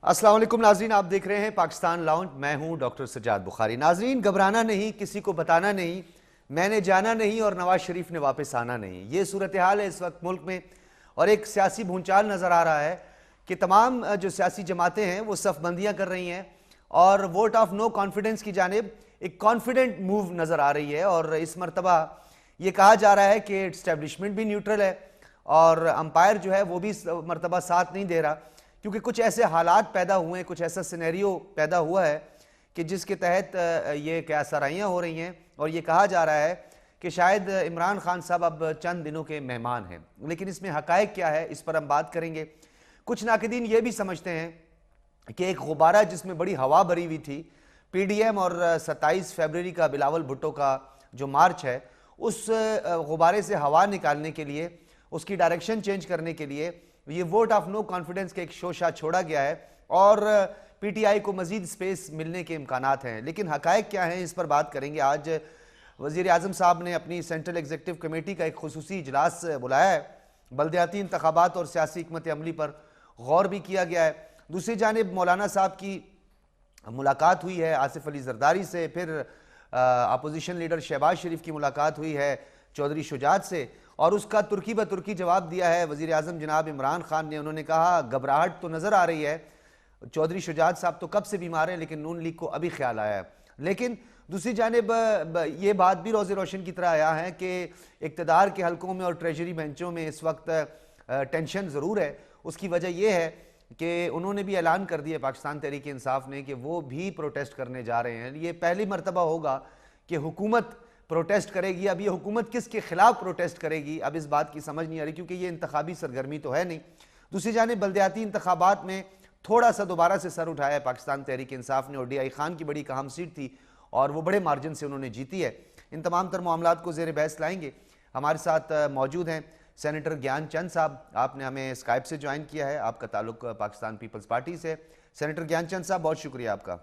अस्सलाम वालेकुम नाजरीन, आप देख रहे हैं पाकिस्तान लाउंज। मैं हूं डॉक्टर सज्जाद बुखारी। नाजरीन, घबराना नहीं, किसी को बताना नहीं, मैंने जाना नहीं और नवाज शरीफ ने वापस आना नहीं। ये सूरत हाल है इस वक्त मुल्क में और एक सियासी भूंचाल नज़र आ रहा है कि तमाम जो सियासी जमातें हैं वो सफ़बंदियाँ कर रही हैं और वोट ऑफ नो कॉन्फिडेंस की जानिब एक कॉन्फिडेंट मूव नज़र आ रही है। और इस मरतबा ये कहा जा रहा है कि इस्टेब्लिशमेंट भी न्यूट्रल है और अंपायर जो है वो भी इस मरतबा साथ नहीं दे रहा, क्योंकि कुछ ऐसे हालात पैदा हुए हैं, कुछ ऐसा सिनेरियो पैदा हुआ है कि जिसके तहत ये क्या सराहियाँ हो रही हैं और ये कहा जा रहा है कि शायद इमरान खान साहब अब चंद दिनों के मेहमान हैं। लेकिन इसमें हकायक क्या है, इस पर हम बात करेंगे। कुछ नाक़दीन ये भी समझते हैं कि एक गुब्बारा जिसमें बड़ी हवा भरी हुई थी, PDM और 27 फरवरी का बिलावल भुट्टो का जो मार्च है, उस गुब्बारे से हवा निकालने के लिए, उसकी डायरेक्शन चेंज करने के लिए ये वोट ऑफ नो कॉन्फिडेंस का एक शोशा छोड़ा गया है और PTI को मजीद स्पेस मिलने के इम्कानात हैं। लेकिन हकायक क्या हैं, इस पर बात करेंगे। आज वज़ीर आज़म साहब ने अपनी सेंट्रल एग्जीक्यूटिव कमेटी का एक खुसूसी इजलास बुलाया है। बल्दियाती इंतखाबात और सियासी हिकमत अमली पर गौर भी किया गया है। दूसरी जानिब मौलाना साहब की मुलाकात हुई है आसिफ अली जरदारी से, फिर अपोजिशन लीडर शहबाज शरीफ की मुलाकात हुई है चौधरी शुजात से और उसका तुर्की ब तुर्की जवाब दिया है वज़ीर आज़म जनाब इमरान खान ने। उन्होंने कहा घबराहट तो नज़र आ रही है, चौधरी शुजात साहब तो कब से बीमार हैं, लेकिन नून लीग को अभी ख्याल आया है। लेकिन दूसरी जानिब ये बात भी रोज़े रोशन की तरह आया है कि इक़्तिदार के हलकों में और ट्रेजरी बेंचों में इस वक्त टेंशन ज़रूर है। उसकी वजह यह है कि उन्होंने भी ऐलान कर दिया पाकिस्तान तहरीक इंसाफ ने कि वो भी प्रोटेस्ट करने जा रहे हैं। ये पहली मरतबा होगा कि हुकूमत प्रोटेस्ट करेगी। अब ये हुकूमत किसके खिलाफ प्रोटेस्ट करेगी, अब इस बात की समझ नहीं आ रही, क्योंकि ये इंतखाबी सरगर्मी तो है नहीं। दूसरी जानिब बल्दियाती इंतखाबात में थोड़ा सा दोबारा से सर उठाया पाकिस्तान तहरीक इंसाफ ने और DI खान की बड़ी एक अहम सीट थी और वो बड़े मार्जिन से उन्होंने जीती है। इन तमाम तर मामलात को ज़ेर बहस लाएंगे। हमारे साथ मौजूद हैं सेनेटर ज्ञान चंद साहब। आपने हमें स्काइप से ज्वाइन किया है, आपका ताल्लुक पाकिस्तान पीपल्स पार्टी से। सेनेटर ज्ञान चंद साहब, बहुत शुक्रिया आपका।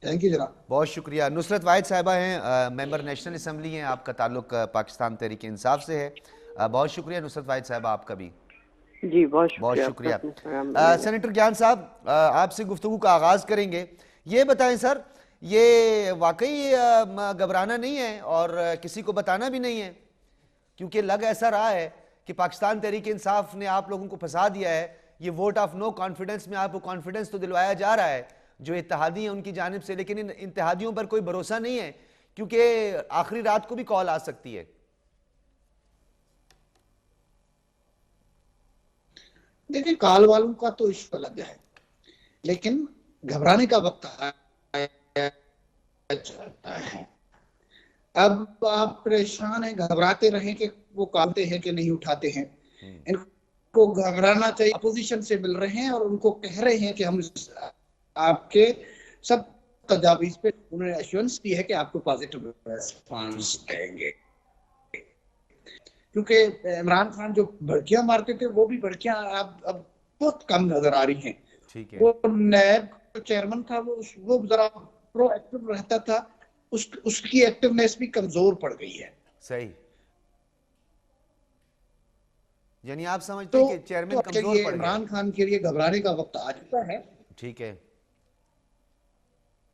थैंक यू जनाब। बहुत शुक्रिया। नुसरत वाहिद साहिबा हैं, मेंबर नेशनल असम्बली हैं, आपका ताल्लुक पाकिस्तान तहरीक इंसाफ से है। बहुत शुक्रिया नुसरत वाहिद साहिबा आपका भी। जी बहुत शुक्रिया। सेनेटर ज्ञान साहब, आपसे गुफ्तगू का आगाज करेंगे। ये बताएं सर, ये वाकई घबराना नहीं है और किसी को बताना भी नहीं है, क्योंकि लग ऐसा रहा है कि पाकिस्तान तहरीक इंसाफ ने आप लोगों को फंसा दिया है। ये वोट ऑफ नो कॉन्फिडेंस में आपको कॉन्फिडेंस तो दिलवाया जा रहा है जो इत्तेहादी हैं उनकी जानिब से, लेकिन इन इत्तेहादियों पर कोई भरोसा नहीं है, क्योंकि आखिरी रात को भी कॉल आ सकती है। देखिए, काल वालों का तो इश्यू अलग है, लेकिन घबराने का वक्त चलता है। अब आप परेशान हैं, घबराते रहें कि वो कालते हैं कि नहीं उठाते हैं। इनको घबराना चाहिए। अपोजिशन से मिल रहे हैं और उनको कह रहे हैं कि हम आपके सब तजावीज पे उन्होंने एश्योरेंस दी है कि आपको पॉजिटिव रिस्पांस देंगे, क्योंकि इमरान खान जो भड़कियां मारते थे वो भी भड़कियां अब बहुत कम नजर आ रही हैं। ठीक है। वो नैब चेयरमैन था, वो जरा प्रोएक्टिव रहता था, उसकी एक्टिवनेस भी कमजोर पड़ गई है। सही, यानी आप समझते हैं कि चेयरमैन कमजोर पड़ गया। इमरान खान के लिए घबराने का वक्त आ चुका है। ठीक है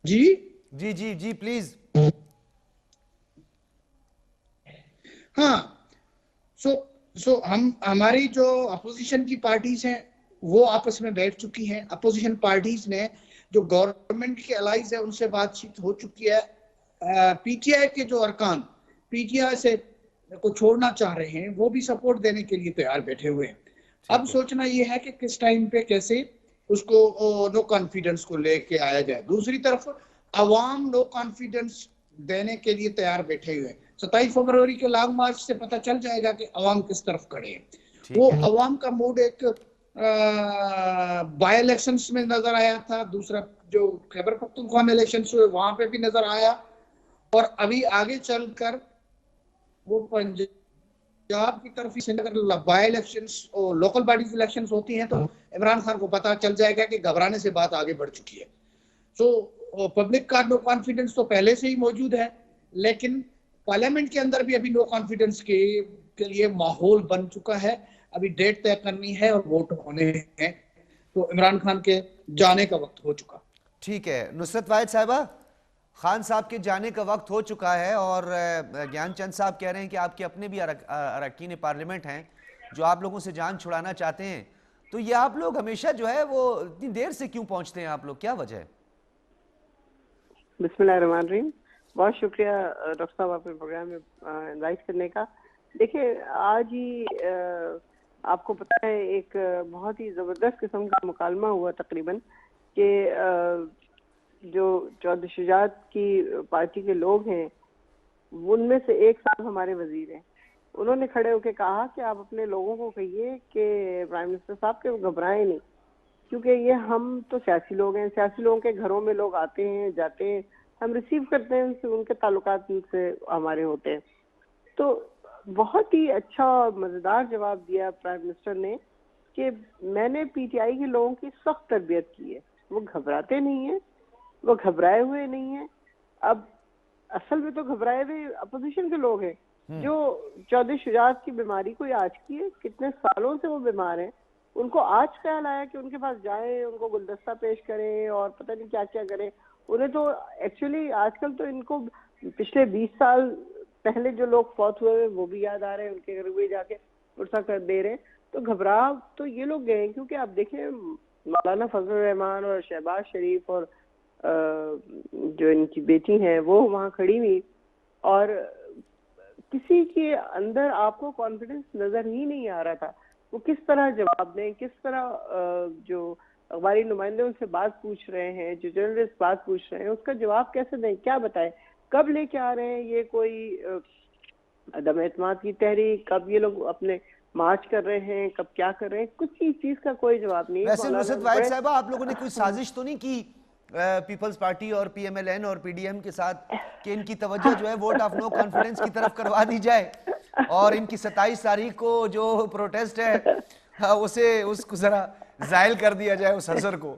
जी जी जी जी प्लीज। हाँ, सो हमारी जो अपोजिशन की पार्टीज हैं वो आपस में बैठ चुकी हैं। अपोजिशन पार्टीज ने जो गवर्नमेंट के अलाइज है उनसे बातचीत हो चुकी है। PTI के जो अरकान PTI से को छोड़ना चाह रहे हैं वो भी सपोर्ट देने के लिए तैयार बैठे हुए हैं। अब सोचना ये है कि किस टाइम पे कैसे उसको नो कॉन्फिडेंस को लेके आया जाए। दूसरी तरफ अवाम नो कॉन्फिडेंस देने के लिए तैयार बैठे हुए हैं। 27 फरवरी के लॉन्ग मार्च से पता चल जाएगा कि अवाम किस तरफ खड़े हैं। वो अवाम का मूड एक बाय इलेक्शंस में नजर आया था, दूसरा जो खैबर पख्तूनख्वा में इलेक्शंस हुए वहां पे भी नजर आया, और अभी आगे चलकर वो पंजाब की तरफ से अगर बाय इलेक्शंस और लोकल बॉडीज इलेक्शंस होती हैं तो इमरान खान को पता चल जाएगा कि घबराने से बात आगे बढ़ चुकी है। सो पब्लिक का नो कॉन्फिडेंस तो पहले से ही मौजूद है, लेकिन पार्लियामेंट के अंदर भी अभी नो कॉन्फिडेंस के लिए माहौल बन चुका है। अभी डेट तय करनी है और वोट होने हैं, तो इमरान खान के जाने का वक्त हो चुका। ठीक है नुसरत वाहिद साहिबा, खान साहब के जाने का वक्त हो चुका है और ज्ञानचंद साहब कह रहे हैं कि आपके अपने भी अरकान पार्लियामेंट हैं जो आप लोगों से जान छुड़ाना चाहते हैं, तो ये आप लोग हमेशा जो है वो इतनी देर से क्यों पहुंचते हैं आप लोग, क्या वजह है? बिस्मिल्लाहिर्रहमानिर्रहीम। बहुत शुक्रिया डॉक्टर साहब अपने प्रोग्राम में इनवाइट करने का। देखिए आज ही आपको पता है एक बहुत ही ज़बरदस्त किस्म का मुकालमा हुआ तकरीबन कि जो चौधरी शुजात की पार्टी के लोग हैं उनमें से एक साहब हमारे वजीर हैं, उन्होंने खड़े होकर कहा कि आप अपने लोगों को कहिए कि प्राइम मिनिस्टर साहब के घबराएं नहीं, क्योंकि ये हम तो सियासी लोग हैं, सियासी लोगों के घरों में लोग आते हैं जाते हैं, हम रिसीव करते हैं उनसे, उनके ताल्लुकात उनसे हमारे होते हैं। तो बहुत ही अच्छा मजेदार जवाब दिया प्राइम मिनिस्टर ने कि मैंने पीटीआई के लोगों की सख्त तरबियत की है, वो घबराते नहीं है, वो घबराए हुए नहीं है। अब असल में तो घबराए हुए अपोजिशन के लोग हैं जो चौधरी शुजात की बीमारी को आज की है, कितने सालों से वो बीमार हैं, उनको आज ख्याल आया कि उनके पास जाएं, उनको गुलदस्ता पेश करें और पता नहीं क्या क्या करें। उन्हें तो एक्चुअली आजकल तो इनको पिछले 20 साल पहले जो लोग फौत हुए वो भी याद आ रहे हैं, उनके घर भी जाके पुरसा कर दे रहे हैं। तो घबरा तो ये लोग गए, क्योंकि आप देखें मौलाना फजल रहमान और शहबाज शरीफ और जो इनकी बेटी हैं वो वहाँ खड़ी हुई, और किसी के अंदर आपको कॉन्फिडेंस नजर ही नहीं आ रहा था वो किस तरह जवाब दें, किस तरह जो अखबारी नुमाइंदे उनसे बात पूछ रहे हैं, जो जर्नलिस्ट बात पूछ रहे हैं, उसका जवाब कैसे दें, क्या बताएं, कब लेके आ रहे हैं ये कोई अदम एतमाद की तहरीक, कब ये लोग अपने मार्च कर रहे हैं, कब क्या कर रहे हैं, कुछ चीज का कोई जवाब नहीं। वैसे नुसरत वाहिद साहिबा, आप लोगों ने कोई साजिश तो नहीं की पीपल्स पार्टी और पीएमएलएन और पीडीएम के साथ कि इनकी तवज्जो जो है वोट ऑफ नो कॉन्फिडेंस की तरफ करवा दी जाए और इनकी 27 तारीख को जो प्रोटेस्ट है उसे उसको जरा जायल कर दिया जाए उस असर को?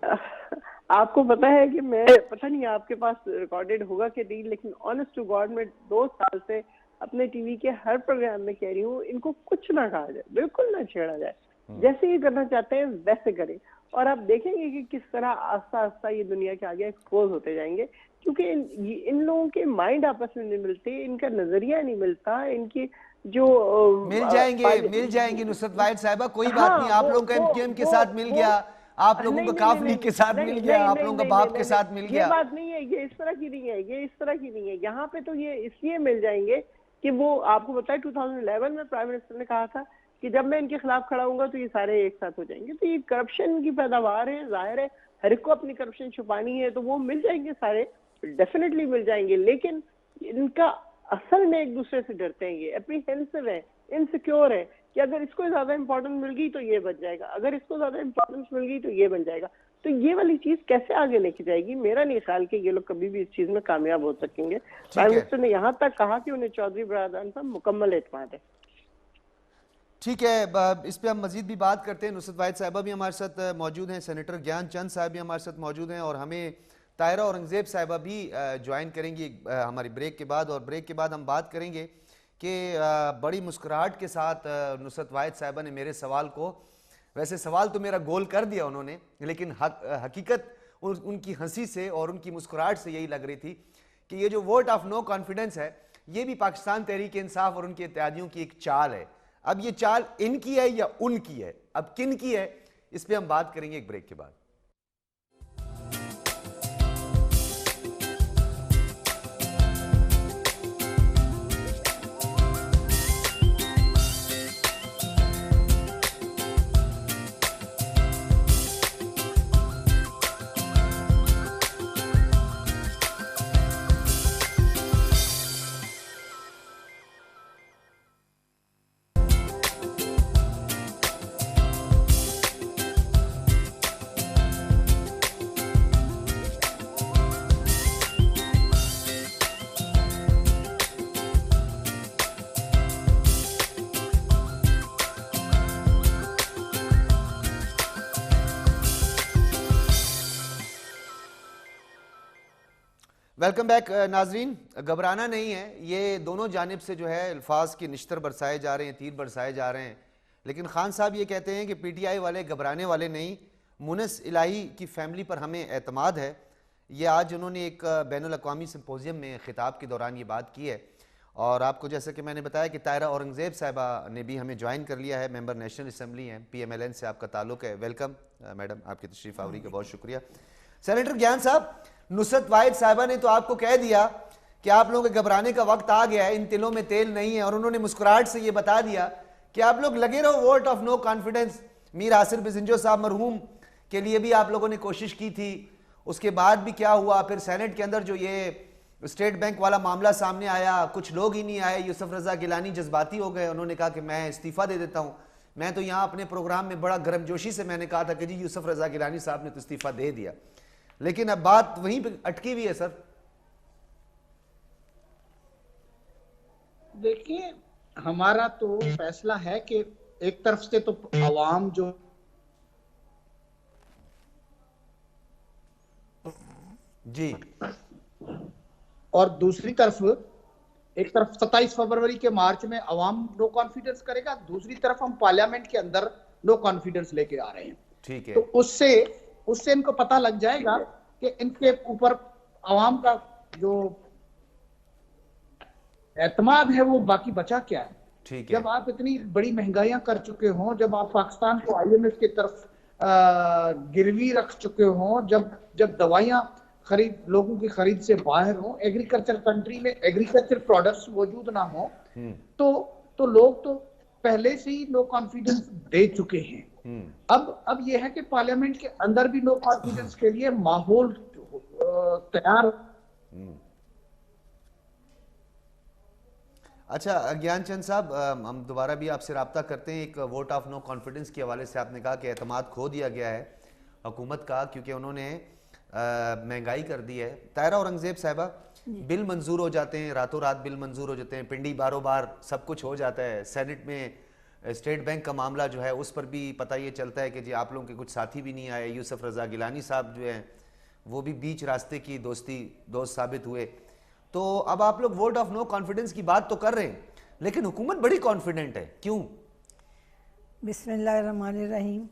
आपको पता है कि मैं, पता नहीं आपके पास रिकॉर्डेड होगा कि नहीं, लेकिन ऑनेस्ट टू गॉड मैं 2 साल से अपने टीवी के हर प्रोग्राम में कह रही हूँ इनको कुछ ना कहा जाए, बिल्कुल ना छेड़ा जाए, जैसे ये करना चाहते हैं वैसे करें। और आप देखेंगे कि किस तरह आस्ता आस्ता ये दुनिया के आगे एक्सपोज होते जाएंगे, क्योंकि इन लोगों के माइंड आपस में नहीं मिलते, इनका नजरिया नहीं मिलता, इनकी जो मिल जाएंगे नुसरत वाहिद साहिबा, कोई बात नहीं। आप लोगों का एमक्यूएम के साथ मिल गया, आप लोगों का काफ लीग के साथ मिल गया, आप लोगों का बाप के साथ मिल गया। ये बात नहीं है, ये इस तरह की नहीं है, ये इस तरह की नहीं है। यहाँ पे तो ये इसलिए मिल जाएंगे कि वो आपको पता है 2011 में प्राइम मिनिस्टर ने कहा था कि जब मैं इनके खिलाफ खड़ा हूंगा तो ये सारे एक साथ हो जाएंगे। तो ये करप्शन की पैदावार है, जाहिर है हर एक को अपनी करप्शन छुपानी है, तो वो मिल जाएंगे सारे, डेफिनेटली मिल जाएंगे। लेकिन इनका असल में एक दूसरे से डरते हैं, ये एप्रीहेंसिव है, इनसिक्योर है कि अगर इसको ज्यादा इंपॉर्टेंस मिल गई तो ये बच जाएगा, अगर इसको ज्यादा इंपॉर्टेंस मिल गई तो ये बन जाएगा। तो ये वाली चीज कैसे आगे लेके जाएगी? मेरा नहीं ख्याल कि ये लोग कभी भी इस चीज में कामयाब हो सकेंगे। प्राइम मिनिस्टर ने यहाँ तक कहा कि उन्हें चौधरी बरादरान पर मुकम्मल एतमाद है। ठीक है, इस पे हम मजीद भी बात करते हैं। नुसरत वाहिद साहिबा भी हमारे साथ मौजूद हैं, सेनेटर ज्ञानचंद साहब भी हमारे साथ मौजूद हैं और हमें ताहिरा औरंगजेब साहिबा भी ज्वाइन करेंगी हमारी ब्रेक के बाद। और ब्रेक के बाद हम बात करेंगे कि बड़ी मुस्कुराहट के साथ नुसरत वाहिद साहिबा ने मेरे सवाल को, वैसे सवाल तो मेरा गोल कर दिया उन्होंने, लेकिन हकीकत उनकी हंसी से और उनकी मुस्कुराहट से यही लग रही थी कि ये जो वोट ऑफ नो कॉन्फिडेंस है ये भी पाकिस्तान तहरीक इंसाफ और उनके इत्तेहादियों की एक चाल है। अब ये चाल इनकी है या उनकी है, अब किन की है, इस पे हम बात करेंगे एक ब्रेक के बाद। वेलकम बैक नाजरीन। घबराना नहीं है, ये दोनों जानिब से जो है अल्फाज के निश्तर बरसाए जा रहे हैं, तीर बरसाए जा रहे हैं। लेकिन खान साहब ये कहते हैं कि पीटीआई वाले घबराने वाले नहीं, मुनस इलाही की फैमिली पर हमें एतमाद है। ये आज उन्होंने एक बैनुल अक़वामी सिंपोजियम में खिताब के दौरान ये बात की है। और आपको जैसे कि मैंने बताया कि तायरा औरंगज़ेब साहिबा ने भी हमें ज्वाइन कर लिया है, मेंबर नेशनल असम्बली हैं, PMLN से आपका ताल्लुक़ है। वेलकम मैडम, आपकी तशरीफ़ आवरी का बहुत शुक्रिया। सेनेटर ज्ञान साहब, नुसरत वाहिद साहिबा ने तो आपको कह दिया कि आप लोगों के घबराने का वक्त आ गया है, इन तिलों में तेल नहीं है, और उन्होंने मुस्कुराहट से ये बता दिया कि आप लोग लगे रहो vote of no confidence. Mir Asir Bizenjo साहब मरहूम के लिए भी आप लोगों ने कोशिश की थी, उसके बाद भी क्या हुआ, फिर सेनेट के अंदर जो ये स्टेट बैंक वाला मामला सामने आया, कुछ लोग ही नहीं आए, यूसुफ रजा गिलानी जज्बाती हो गए, उन्होंने कहा कि मैं इस्तीफा दे देता हूं। मैं तो यहाँ अपने प्रोग्राम में बड़ा गर्मजोशी से मैंने कहा था कि जी यूसुफ रजा गिलानी साहब ने तो इस्तीफा दे दिया, लेकिन अब बात वहीं पे अटकी हुई है। सर देखिए, हमारा तो फैसला है कि एक तरफ से तो आवाम जो जी, और दूसरी तरफ एक तरफ 27 फरवरी के मार्च में अवाम नो कॉन्फिडेंस करेगा, दूसरी तरफ हम पार्लियामेंट के अंदर नो कॉन्फिडेंस लेके आ रहे हैं। ठीक है। तो उससे इनको पता लग जाएगा कि इनके ऊपर अवाम का जो एतमाद है वो बाकी बचा क्या है। ठीक है। जब आप इतनी बड़ी महंगाइयां कर चुके हों, जब आप पाकिस्तान को IMF की तरफ गिरवी रख चुके हों, जब दवाइयां लोगों की खरीद से बाहर हो, एग्रीकल्चर कंट्री में एग्रीकल्चर प्रोडक्ट्स मौजूद ना हो, तो लोग तो पहले से ही नो कॉन्फिडेंस दे चुके हैं। अब यह है कि पार्लियामेंट के अंदर भी नो कॉन्फिडेंस के लिए माहौल तैयार। अच्छा ज्ञानचंद साहब, हम दोबारा भी आपसे रब्ता करते हैं। एक वोट ऑफ नो कॉन्फिडेंस के हवाले से आपने कहा कि एतमाद खो दिया गया है हुकूमत का, क्योंकि उन्होंने महंगाई कर दी है। तायरा औरंगज़ेब साहिबा, बिल मंजूर हो जाते हैं, रातों रात बिल मंजूर हो जाते हैं, पिंडी बारों बार सब कुछ हो जाता है। सेनेट में स्टेट बैंक का मामला जो है उस पर भी पता ये चलता है कि जी आप लोगों के कुछ साथी भी नहीं आए, यूसुफ रजा गिलानी साहब जो हैं वो भी बीच रास्ते की दोस्त साबित हुए। तो अब आप लोग वोट ऑफ नो कॉन्फिडेंस की बात तो कर रहे हैं, लेकिन हुकूमत बड़ी कॉन्फिडेंट है, क्यों? बिस्मिल्लाहिर्रहमानिर्रहीम।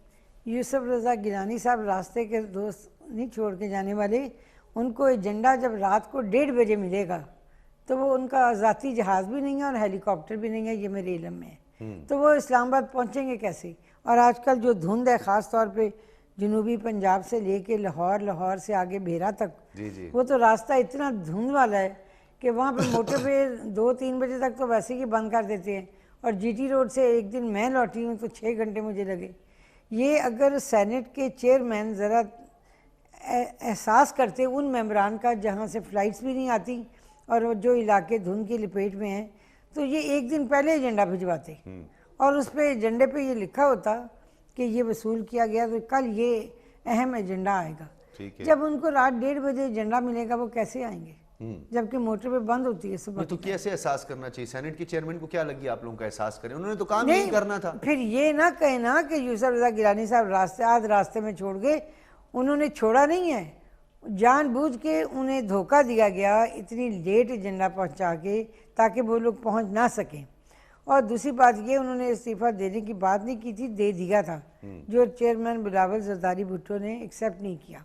यूसुफ रजा गिलानी साहब रास्ते के दोस्त नहीं छोड़ के जाने वाले। उनको एजेंडा जब रात को 1:30 बजे मिलेगा तो वो उनका ज़ाती जहाज़ भी नहीं है और हेलीकॉप्टर भी नहीं है, ये मेरे इल्म में है। तो वो इस्लामाबाद पहुंचेंगे कैसे? और आजकल जो धुंध है, ख़ास तौर पे जनूबी पंजाब से लेके लाहौर से आगे भेरा तक, जी। वो तो रास्ता इतना धुंध वाला है कि वहाँ पे मोटर पे 2-3 बजे तक तो वैसे ही बंद कर देते हैं। और GT रोड से एक दिन मैं लौटी हूँ तो 6 घंटे मुझे लगे। ये अगर सेनेट के चेयरमैन ज़रा एहसास करते उन मेंबरान का जहाँ से फ़्लाइट्स भी नहीं आती और जो इलाके धुंध की लपेट में हैं, तो ये एक दिन पहले एजेंडा भिजवाते और उस पर एजेंडे पे ये लिखा होता कि ये वसूल किया गया, तो कल ये अहम एजेंडा आएगा। जब उनको रात 1:30 बजे एजेंडा मिलेगा वो कैसे आएंगे, जबकि मोटर पे बंद होती है सुबह। तो कैसे एहसास करना चाहिए? सेनेट के चेयरमैन को क्या लगी आप लोगों का एहसास करें? उन्होंने तो काम नहीं करना था। फिर ये ना कहे ना कि यूसुफ रजा गिलानी साहब रास्ते में छोड़ गए। उन्होंने छोड़ा नहीं है, जानबूझ के उन्हें धोखा दिया गया इतनी लेट एजेंडा पहुंचा के ताकि वो लोग पहुंच ना सकें। और दूसरी बात ये, उन्होंने इस्तीफा देने की बात नहीं की थी, दे दिया था, जो चेयरमैन बिलावल जरदारी भुट्टो ने एक्सेप्ट नहीं किया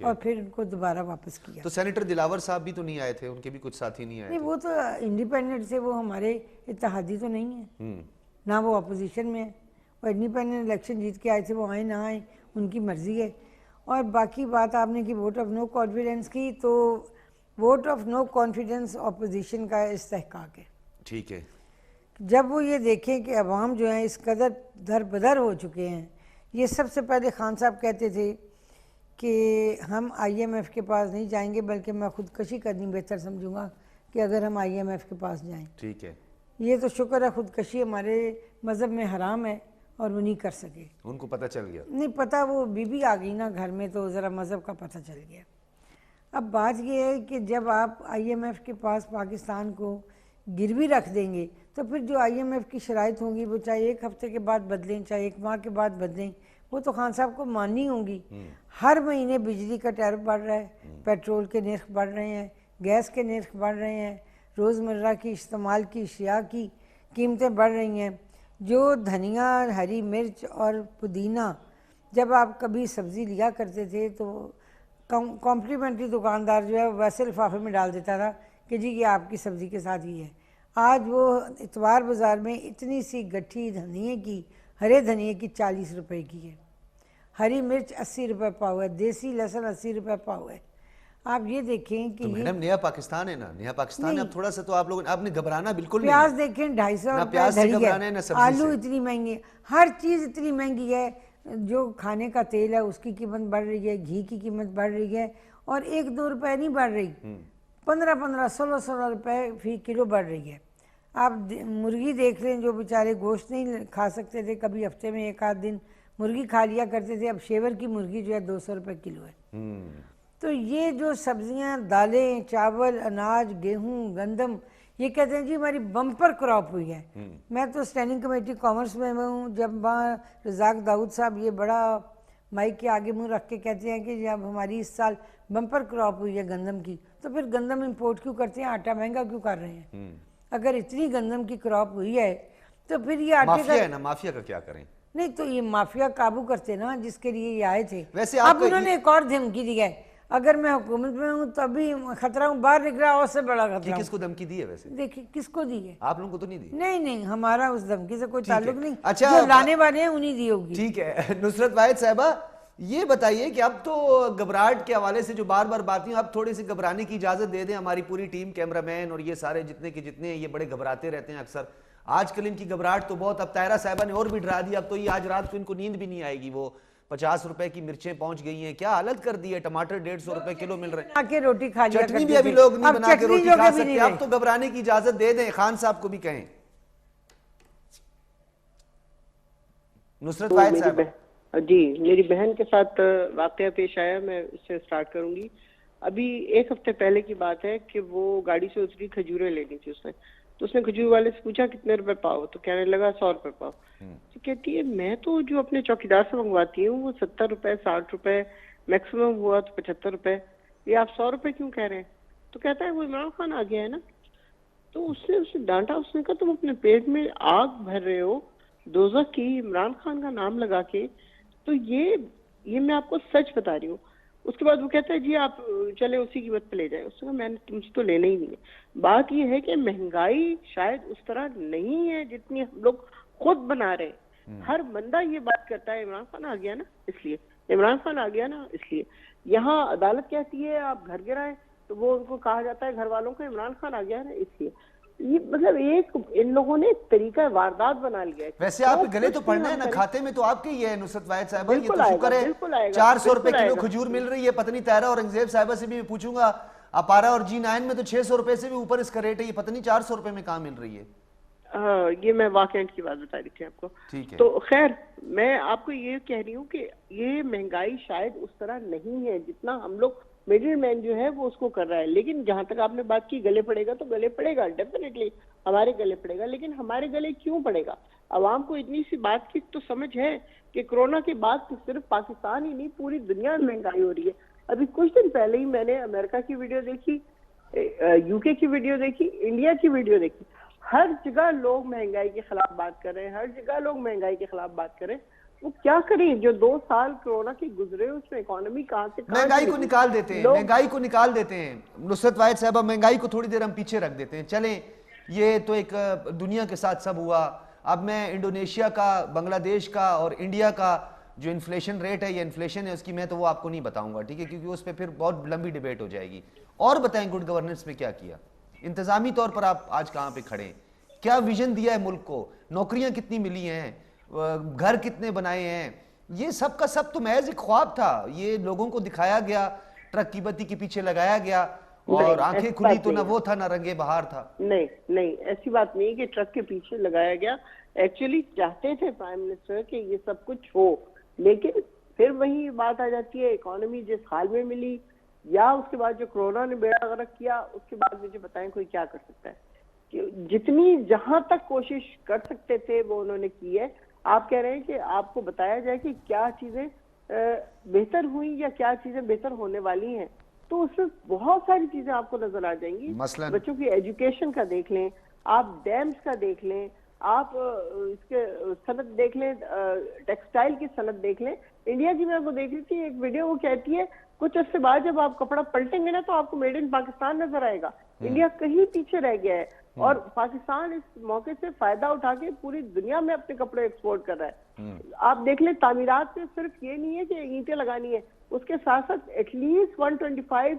और फिर उनको दोबारा वापस किया। तो सेनेटर दिलावर साहब भी तो नहीं आए थे, उनके भी कुछ साथी नहीं आए नहीं, वो तो इंडिपेंडेंट से, वो हमारे इत्तेहादी तो नहीं है ना, वो अपोजिशन में है। और इंडिपेंडेंट इलेक्शन जीत के आए थे, वो आए ना आए उनकी मर्जी है। और बाकी बात आपने की वोट ऑफ नो कॉन्फिडेंस की, तो vote of no confidence opposition का इस्तेहकाक है। ठीक है। जब वो ये देखें कि अवाम जो है इस कदर दरबदर हो चुके हैं। ये सबसे पहले खान साहब कहते थे कि हम IMF के पास नहीं जाएंगे, बल्कि मैं खुदकशी करनी बेहतर समझूंगा कि अगर हम IMF के पास जाएं। ठीक है। ये तो शुक्र है, खुदकशी हमारे मज़हब में हराम है और वो नहीं कर सके। उनको पता चल गया? नहीं पता, वो बीबी आ गई ना घर में, तो ज़रा मज़हब का पता चल गया। अब बात ये है कि जब आप IMF के पास पाकिस्तान को गिरवी रख देंगे, तो फिर जो IMF की शराइत होंगी वो चाहे 1 हफ्ते के बाद बदलें, चाहे 1 माह के बाद बदलें, वो तो खान साहब को माननी होंगी। हर महीने बिजली का टैरिफ बढ़ रहा है, पेट्रोल के नर्ख बढ़ रहे हैं, गैस के नर्ख बढ़ रहे हैं, रोज़मर्रा की इस्तेमाल की अशिया की कीमतें बढ़ रही हैं। जो धनिया, हरी मिर्च और पुदीना जब आप कभी सब्ज़ी लिया करते थे तो कॉम्प्लीमेंट्री दुकानदार जो है वैसे लिफाफे में डाल देता था कि जी ये आपकी सब्ज़ी के साथ ही है। आज वो इतवार बाज़ार में इतनी सी गट्ठी धनिए की, हरे धनिए की 40 रुपए की है, हरी मिर्च 80 रुपये पाव है, देसी लहसुन 80 रुपये पाव है। आप ये देखें कि तो मैडम नया पाकिस्तान है ना, नया पाकिस्तान है। अब थोड़ा सा तो आप लोग आपने घबराना बिल्कुल नहीं। प्याज देखें 250 ना रुपये प्याज से धड़ी घबराना है, ना है, सब्जी आलू से। इतनी महंगी है, हर चीज़ इतनी महंगी है। जो खाने का तेल है उसकी कीमत बढ़ रही है, घी की कीमत बढ़ रही है, और 1-2 रुपए नहीं बढ़ रही, 15-15, 16-16 रुपए फी किलो बढ़ रही है। आप मुर्गी देख लें, जो बेचारे गोश्त नहीं खा सकते थे, कभी हफ्ते में 1-आध दिन मुर्गी खा लिया करते थे, अब शेवर की मुर्गी जो है 200 रुपये किलो है। तो ये जो सब्जियां, दालें, चावल, अनाज, गेहूं, गंदम, ये कहते हैं जी हमारी बम्पर क्रॉप हुई है। मैं तो स्टैंडिंग कमेटी कॉमर्स में हूँ। जब वहाँ रज़ाक दाऊद साहब ये बड़ा माइक के आगे मुंह रख के कहते हैं कि जब हमारी इस साल बम्पर क्रॉप हुई है गंदम की, तो फिर गंदम इंपोर्ट क्यों करते हैं, आटा महंगा क्यों कर रहे हैं? अगर इतनी गंदम की क्रॉप हुई है तो फिर ये आटे माफिया है ना, माफिया का क्या करें? नहीं तो ये माफिया काबू करते ना, जिसके लिए ये आए थे। वैसे अब आपका उन्होंने एक और धमकी दी है, अगर मैं हुकूमत में हूँ तभी खतरा हूँ, बाहर निकला और से बड़ा ये खतरा हूँ। किसको धमकी दी है वैसे? देखिए किसको दी है? आप लोगों को तो नहीं दी? नहीं नहीं, हमारा उस धमकी से कोई ठीक है। ताल्लुक नहीं। अच्छा, जो लाने वाले हैं उन्हीं दी होगी। ठीक है। नुसरत वाहिद साहबा, ये बताइए कि अब तो घबराहट के हवाले से जो बार बार बात हुई, अब थोड़ी सी घबराने की इजाजत दे दें। हमारी पूरी टीम, कैमरामैन और ये सारे जितने के जितने हैं, ये बड़े घबराते रहते हैं अक्सर। आजकल इनकी घबराहट तो बहुत, अब तायरा साहबा ने और भी डरा दिया। अब तो ये आज रात को इनको नींद भी नहीं आएगी। वो 50 रुपए की मिर्चें पहुंच गई हैं, क्या हालत कर दी है। टमाटर 150 रुपए किलो मिल रहे हैं। आके रोटी खा लिया चटनी भी करते अभी थे। लोग नहीं अब बना के चटनी रोटी जोगे खा भी सकते। नहीं अब तो घबराने की इजाजत दे दें, खान साहब को भी कहें। नुसरत वाहिद साहब जी, मेरी बहन के साथ वाकया पेश आया, मैं इससे स्टार्ट करूंगी। अभी 1 हफ्ते पहले की बात है कि वो गाड़ी से उतरी, खजूरें लेनी थी उसने। तो उसने खजूर वाले से पूछा कितने रुपए पाव, तो कहने लगा 100 रुपए पाव। तो कहती है मैं तो जो अपने चौकीदार से मंगवाती हूँ वो 70 रुपए, 60 रुपए, मैक्सिमम हुआ तो 75 रुपए, ये आप 100 रुपए क्यों कह रहे हैं? तो कहता है वो इमरान खान आ गया है ना। तो उसने उसे डांटा, उसने कहा तुम अपने पेट में आग भर रहे हो दोज़ख की इमरान खान का नाम लगा के। तो ये मैं आपको सच बता रही हूँ। उसके बाद वो कहता है जी आप चले उसी कीमत पे ले जाए। उसने कहा मैंने तुमसे तो लेना ही नहीं है। बात ये है कि महंगाई शायद उस तरह नहीं है जितनी हम लोग खुद बना रहे हैं। हर बंदा ये बात करता है इमरान खान आ गया ना इसलिए, इमरान खान आ गया ना इसलिए। यहाँ अदालत कहती है आप घर गिराएं तो वो उनको कहा जाता है घर वालों को इमरान खान आ गया है ना इसलिए। ये मतलब एक इन लोगों ने तरीका वारदात बना लिया है। वैसे आपके गले तो पड़ना है ना, खाते में तो आपके ही है नुसरत वाहिद साहब। ये तो शुक्र है बिल्कुल आएगा, 400 रुपए बिल्कुल किलो आएगा। खजूर मिल रही है। पत्नी तायरा औरंगजेब साहिबा से भी मैं पूछूंगा, अपारा और G9 में तो 600 रुपए से भी ऊपर इसका रेट है। ये पत्नी 400 रुपए में कहाँ मिल रही है? हाँ, ये मैं वाकई की बात बता रही थी आपको। ठीक है। तो खैर मैं आपको ये कह रही हूँ कि ये महंगाई शायद उस तरह नहीं है जितना हम लोग मिडिल मैन जो है वो उसको कर रहा है। लेकिन जहां तक आपने बात की गले पड़ेगा, तो गले पड़ेगा डेफिनेटली, हमारे गले पड़ेगा। लेकिन हमारे गले क्यों पड़ेगा? अवाम को इतनी सी बात की तो समझ है कि कोरोना के बाद तो सिर्फ पाकिस्तान ही नहीं पूरी दुनिया में महंगाई हो रही है। अभी कुछ दिन पहले ही मैंने अमेरिका की वीडियो देखी, यूके की वीडियो देखी, इंडिया की वीडियो देखी। हर जगह लोग महंगाई के खिलाफ बात कर रहे हैं, हर जगह लोग महंगाई के खिलाफ बात कर रहे हैं। वो क्या करें? जो 2 साल कोरोना के गुजरे उसमें इकोनॉमी कहाँ से महंगाई को निकाल देते हैं, महंगाई को निकाल देते हैं। नुसरत वाहिद साहबा, महंगाई को थोड़ी देर हम पीछे रख देते हैं। चलें, ये तो एक दुनिया के साथ सब हुआ। अब मैं इंडोनेशिया का, बांग्लादेश का और इंडिया का जो इन्फ्लेशन रेट है या इन्फ्लेशन है उसकी मैं तो वो आपको नहीं बताऊंगा, ठीक है, क्योंकि उस पर फिर बहुत लंबी डिबेट हो जाएगी। और बताएं गुड गवर्नेंस में क्या किया, इंतजामी तौर पर आप आज कहाँ पे खड़े हैं, क्या विजन दिया है मुल्क को, नौकरियां कितनी मिली हैं, घर कितने बनाए हैं? ये सब का सब तो महज एक ख्वाब था। ये लोगों को दिखाया गया, ट्रक की बत्ती के पीछे लगाया गया और आंखें खुली तो ना वो था ना रंगे बहार था। नहीं नहीं, ऐसी बात नहीं कि ट्रक के पीछे लगाया गया। एक्चुअली चाहते थे प्राइम मिनिस्टर कि ये सब कुछ हो, लेकिन फिर वही बात आ जाती है, इकोनॉमी जिस हाल में मिली या उसके बाद जो कोरोना ने बेड़ा गर्क किया, उसके बाद मुझे बताएं कोई क्या कर सकता है? कि जितनी जहां तक कोशिश कर सकते थे वो उन्होंने की है। आप कह रहे हैं कि आपको बताया जाए कि क्या चीजें बेहतर हुई या क्या चीजें बेहतर होने वाली हैं, तो उसमें बहुत सारी चीजें आपको नजर आ जाएंगी। मसलन बच्चों की एजुकेशन का देख लें, आप डैम्स का देख लें, आप इसके सनत देख लें, टेक्सटाइल की सनत देख लें। इंडिया की मैं वो देख रही थी एक वीडियो, वो कहती है कुछ अर्से बाद जब आप कपड़ा पलटेंगे ना तो आपको मेड इन पाकिस्तान नजर आएगा। इंडिया कहीं पीछे रह गया है और पाकिस्तान इस मौके से फायदा उठा के पूरी दुनिया में अपने कपड़े एक्सपोर्ट कर रहा है। आप देख लें तामीरात में सिर्फ ये नहीं है कि ईंटें लगानी है, उसके साथ साथ एटलीस्ट 125